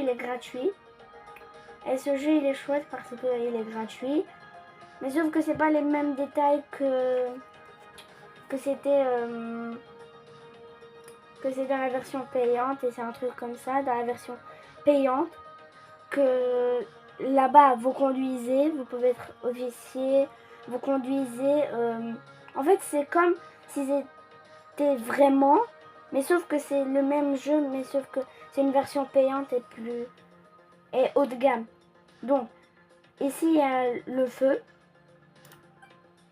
il est gratuit. Et ce jeu, il est chouette parce qu'il est gratuit. Mais sauf que c'est pas les mêmes détails que c'était dans la version payante. Et c'est un truc comme ça, dans la version payante, que là-bas, vous conduisez, vous pouvez être officier, vous conduisez. En fait, c'est comme si c'était vraiment, mais sauf que c'est le même jeu, mais sauf que c'est une version payante et haut de gamme. Donc, ici, il y a le feu.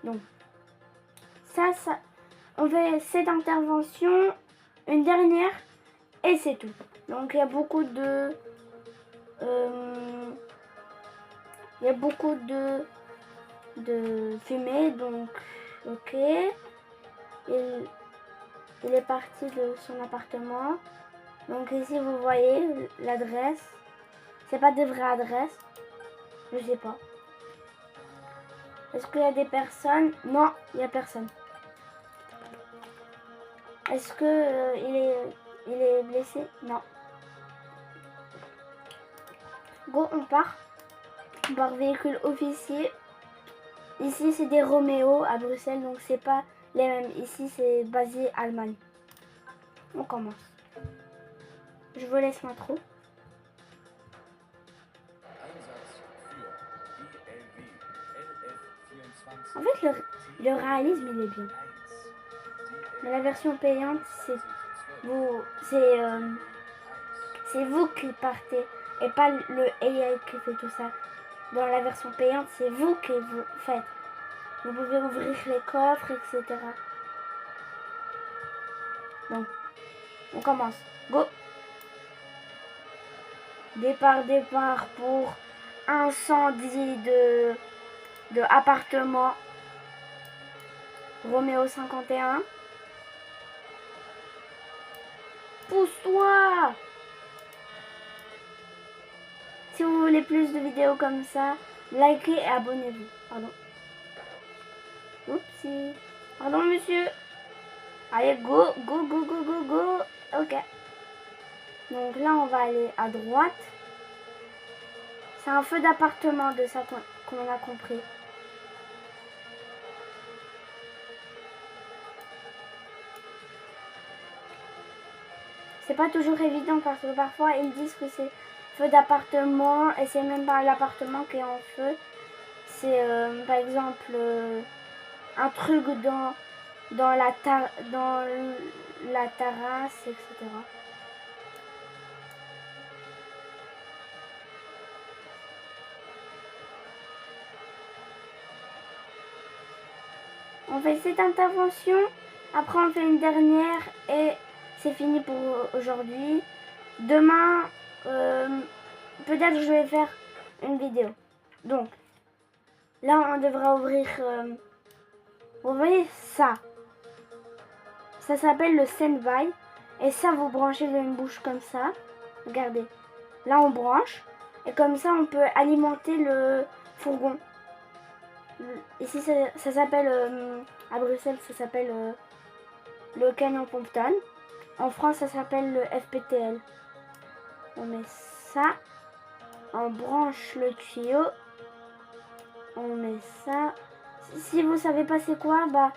Donc, ça, on fait cette intervention, une dernière, et c'est tout. Donc, il y a beaucoup de... il y a beaucoup de fumée, donc, ok. Il est parti de son appartement. Donc, ici, vous voyez l'adresse. C'est pas de vraie adresse. Je sais pas. Est-ce qu'il y a des personnes? Non, il n'y a personne. Est-ce que il est blessé? Non. Go, on part. On part véhicule officier. Ici, c'est des Roméo à Bruxelles, donc c'est pas les mêmes. Ici, c'est basé Allemagne. On commence. Je vous laisse l'intro. En fait, le réalisme, il est bien. Mais la version payante, c'est vous qui partez et pas le AI qui fait tout ça. Dans la version payante, c'est vous qui vous faites. Vous pouvez ouvrir les coffres, etc. Donc, on commence. Go! Départ pour incendie de appartement. Roméo 51. Pousse-toi! Si vous voulez plus de vidéos comme ça, likez et abonnez-vous. Pardon. Oupsie. Pardon, monsieur. Allez, go, go, go, go, go, go. Ok. Donc là, on va aller à droite. C'est un feu d'appartement de ça qu'on a compris. C'est pas toujours évident parce que parfois ils disent que c'est feu d'appartement et c'est même pas l'appartement qui est en feu. C'est par exemple un truc dans la terrasse, etc. On fait cette intervention, après on fait une dernière et c'est fini pour aujourd'hui. Demain, peut-être je vais faire une vidéo. Donc, là on devra ouvrir... vous voyez ça? Ça s'appelle le standby. Et ça, vous branchez dans une bouche comme ça. Regardez. Là, on branche. Et comme ça, on peut alimenter le fourgon. Ici, ça s'appelle... à Bruxelles, ça s'appelle le camion pompe-tonne. En France, ça s'appelle le FPTL. On met ça. On branche le tuyau. On met ça. Si vous savez pas c'est quoi, bah...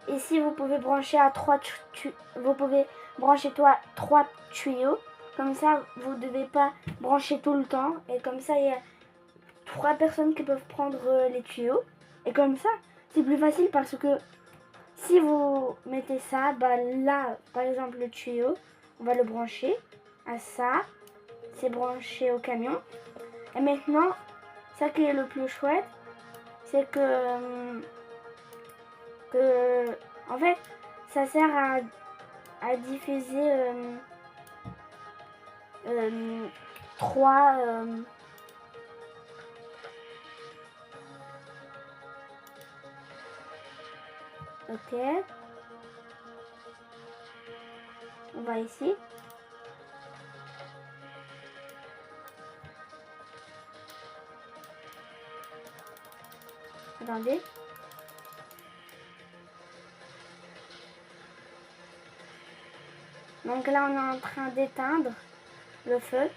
Ici, vous pouvez brancher à 3 tuyaux. Comme ça, vous ne devez pas brancher tout le temps. Et comme ça, il y a 3 personnes qui peuvent prendre les tuyaux. Et comme ça, c'est plus facile parce que si vous mettez ça, bah là, par exemple, le tuyau, on va le brancher à ça. C'est branché au camion. Et maintenant, ça qui est le plus chouette, c'est que en fait, ça sert à diffuser 3 ok. On va ici. Attendez. Donc là, on est en train d'éteindre le feu.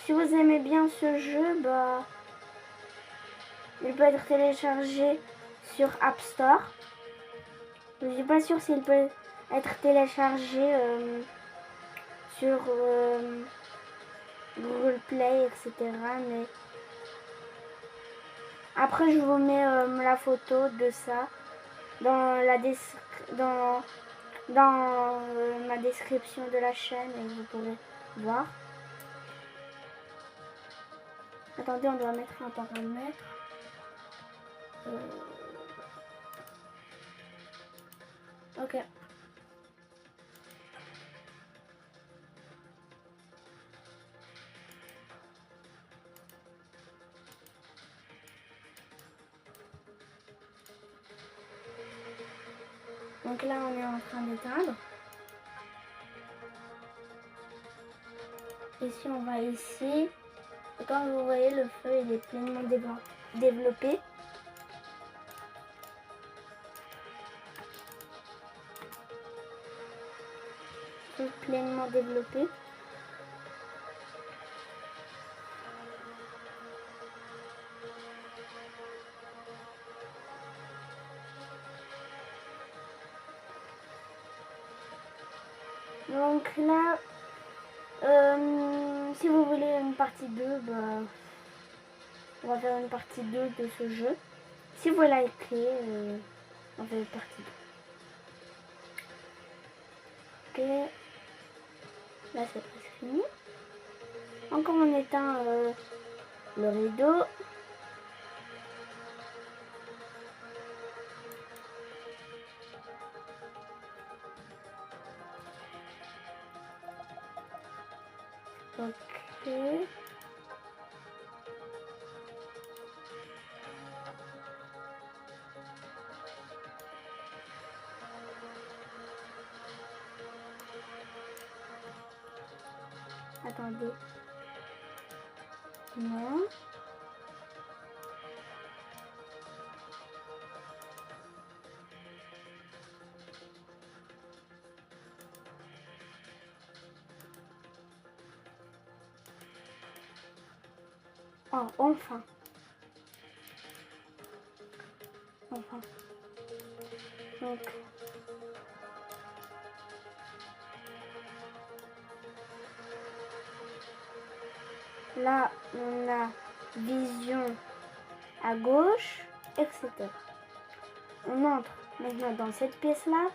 si vous aimez bien ce jeu, bah, il peut être téléchargé sur App Store. Je ne suis pas sûre s'il peut être téléchargé sur Google Play, etc. Mais après, je vous mets la photo de ça dans ma description de la chaîne et vous pourrez voir. Attendez, on doit mettre un paramètre. Ok. Donc là, on est en train d'éteindre. Ici, on va ici. Et comme vous voyez, le feu il est pleinement développé. Pleinement développé. Donc là, si vous voulez une partie 2, bah, on va faire une partie 2 de ce jeu. Si vous likez, on fait une partie 2. Ok. Là, c'est presque fini. Encore on éteint le rideau. Ok. Attendez. Non. Oh, enfin. Enfin. Donc. Là, on a vision à gauche, etc. On entre maintenant dans cette pièce-là.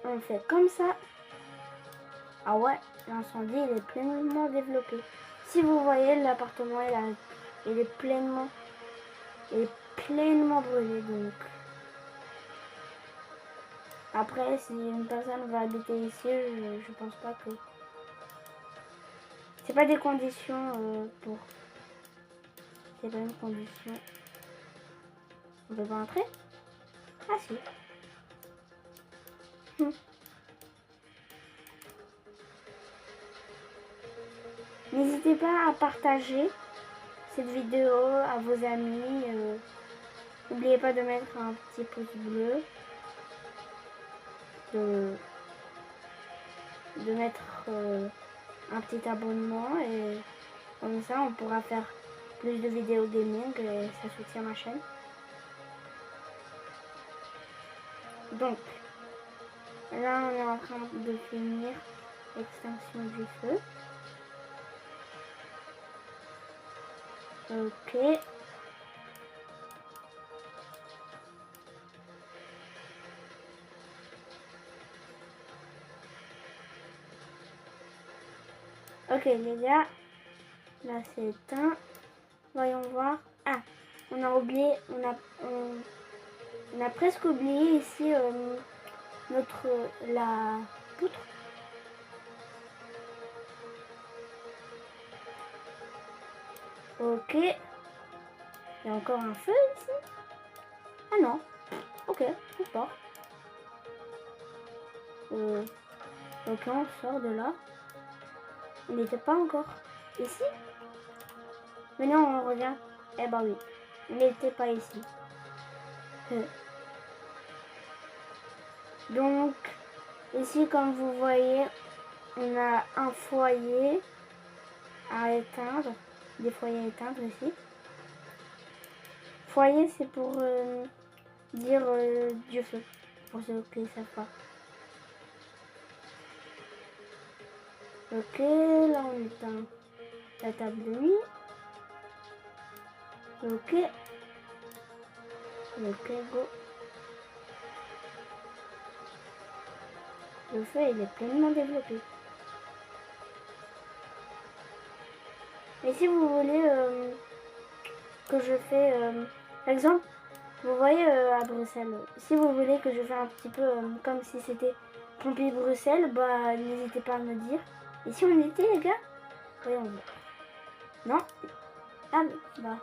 On fait comme ça. Ah ouais, l'incendie, il est pleinement développé. Si vous voyez, l'appartement, il est pleinement brûlé. Donc, après, si une personne va habiter ici, je pense pas que... C'est pas des conditions pour... C'est pas une condition. On peut pas entrer? Ah si. N'hésitez pas à partager cette vidéo à vos amis. N'oubliez pas de mettre un petit pouce bleu. De mettre un petit abonnement. Et comme ça, on pourra faire plus de vidéos gaming et ça soutient ma chaîne. Donc, là, on est en train de finir l'extinction du feu. Ok. Ok les gars, là c'est éteint. Voyons voir. Ah, on a oublié, on a presque oublié ici la poutre. Ok. Il y a encore un feu ici. Ah non. Ok, on sort. Ok, on sort de là. Il n'était pas encore ici. Mais non, on regarde. Eh bah oui, il n'était pas ici. Donc, ici, comme vous voyez, on a un foyer. à éteindre, des foyers à éteindre ici. Foyer, c'est pour dire Dieu feu, pour ceux qui ne savent pas. Ok, là on éteint la table de nuit. Ok. Ok, go. Le feu, il est pleinement développé. Et si vous voulez que je fais, par exemple, vous voyez à Bruxelles, si vous voulez que je fasse un petit peu comme si c'était Pompier Bruxelles, bah n'hésitez pas à me dire. Et si on était les gars, voyons voir. Non? Ah bah.